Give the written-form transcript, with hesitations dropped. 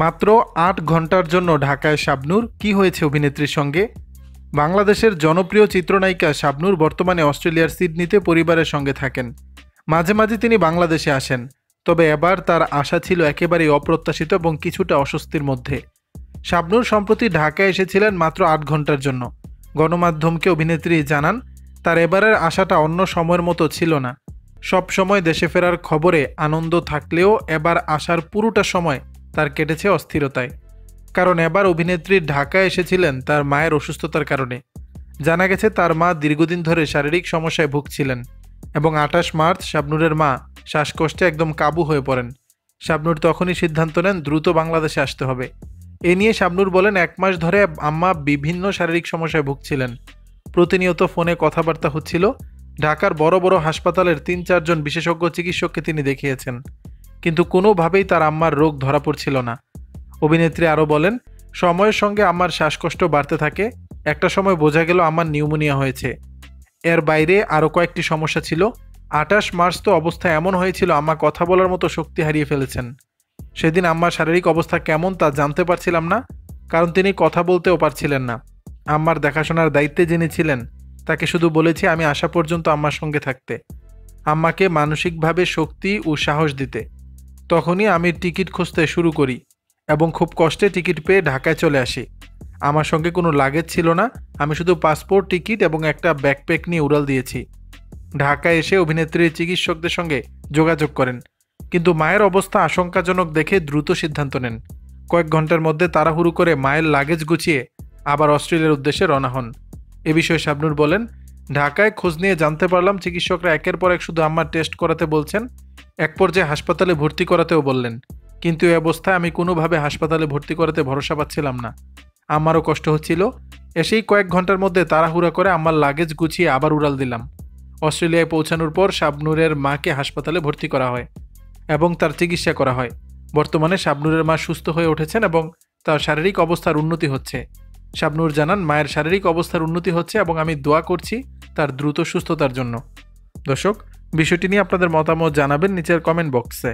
মাত্র ৮ ঘন্টার জন্য ঢাকায় শাবনূর, কি হয়েছে অভিনেত্রীর সঙ্গে? বাংলাদেশের জনপ্রিয় চিত্রনায়িকা শাবনূর বর্তমানে অস্ট্রেলিয়ার সিডনিতে পরিবারের সঙ্গে থাকেন। মাঝে মাঝে তিনি বাংলাদেশে আসেন, তবে এবার তার আসা ছিল একেবারেই অপ্রত্যাশিত এবং কিছুটা অস্বস্তির মধ্যে। শাবনূর সম্প্রতি ঢাকায় এসেছিলেন মাত্র ৮ ঘন্টার জন্য। গণমাধ্যমকে অভিনেত্রী জানান, তার এবারের আশাটা অন্য সময়ের মতো ছিল না। সব সময় দেশে ফেরার খবরে আনন্দ থাকলেও এবার আসার পুরোটা সময় তার কেটেছে অস্থিরতায়। কারণ এবার অভিনেত্রী ঢাকায় এসেছিলেন তার মায়ের অসুস্থতার কারণে। জানা গেছে তার মা দীর্ঘদিন ধরে শারীরিক সমস্যায় ভুগছিলেন এবং ২৮ মার্চ শাবনূরের মা শ্বাসকষ্টে একদম কাবু হয়ে পড়েন। শাবনূর তখনই সিদ্ধান্ত নেন দ্রুত বাংলাদেশে আসতে হবে। এ নিয়ে শাবনূর বলেন, ১ মাস ধরে আম্মা বিভিন্ন শারীরিক সমস্যায় ভুগছিলেন। প্রতিনিয়ত ফোনে কথাবার্তা হচ্ছিল। ঢাকার বড় বড় হাসপাতালের ৩-৪ জন বিশেষজ্ঞ চিকিৎসককে তিনি দেখিয়েছেন, কিন্তু কোনোভাবেই তার আম্মার রোগ ধরা পড়ছিল না। অভিনেত্রী আরও বলেন, সময়ের সঙ্গে আমার শ্বাসকষ্ট বাড়তে থাকে। একটা সময় বোঝা গেল আমার নিউমোনিয়া হয়েছে। এর বাইরে আরও কয়েকটি সমস্যা ছিল। ২৮ মার্চ তো অবস্থা এমন হয়েছিল আম্মা কথা বলার মতো শক্তি হারিয়ে ফেলেছেন। সেদিন আম্মার শারীরিক অবস্থা কেমন তা জানতে পারছিলাম না, কারণ তিনি কথা বলতেও পারছিলেন না। আম্মার দেখাশোনার দায়িত্বে যিনি ছিলেন তাকে শুধু বলেছি আমি আসা পর্যন্ত আম্মার সঙ্গে থাকতে, আম্মাকে মানসিকভাবে শক্তি ও সাহস দিতে। তখনই আমি টিকিট খুঁজতে শুরু করি এবং খুব কষ্টে টিকিট পেয়ে ঢাকায় চলে আসি। আমার সঙ্গে কোনো লাগেজ ছিল না, আমি শুধু পাসপোর্ট, টিকিট এবং একটা ব্যাকপ্যাক নিয়ে উড়াল দিয়েছি। ঢাকায় এসে অভিনেত্রীর চিকিৎসকদের সঙ্গে যোগাযোগ করেন, কিন্তু মায়ের অবস্থা আশঙ্কাজনক দেখে দ্রুত সিদ্ধান্ত নেন। কয়েক ঘন্টার মধ্যে তাড়াহুড়ো করে মায়ের লাগেজ গুছিয়ে আবার অস্ট্রেলিয়ার উদ্দেশ্যে রওনা হন। এ বিষয়ে শাবনূর বলেন, ঢাকায় খোঁজ নিয়ে জানতে পারলাম চিকিৎসকরা একের পর এক শুধু আম্মার টেস্ট করাতে বলছেন, এক পর্যায়ে হাসপাতালে ভর্তি করাতেও বললেন। কিন্তু এই অবস্থায় আমি কোনোভাবে হাসপাতালে ভর্তি করাতে ভরসা পাচ্ছিলাম না। আমারও কষ্ট হচ্ছিল। এসেই কয়েক ঘন্টার মধ্যে তাড়াহুড়া করে আমার লাগেজ গুছিয়ে আবার উড়াল দিলাম। অস্ট্রেলিয়ায় পৌঁছানোর পর শাবনূরের মাকে হাসপাতালে ভর্তি করা হয় এবং তার চিকিৎসা করা হয়। বর্তমানে শাবনূরের মা সুস্থ হয়ে উঠেছেন এবং তার শারীরিক অবস্থার উন্নতি হচ্ছে। শাবনূর জানান, মায়ের শারীরিক অবস্থার উন্নতি হচ্ছে এবং আমি দোয়া করছি তার দ্রুত সুস্থতার জন্য। দর্শক, বিষয়টি নিয়ে আপনাদের মতামত জানাবেন নিচের কমেন্ট বক্সে।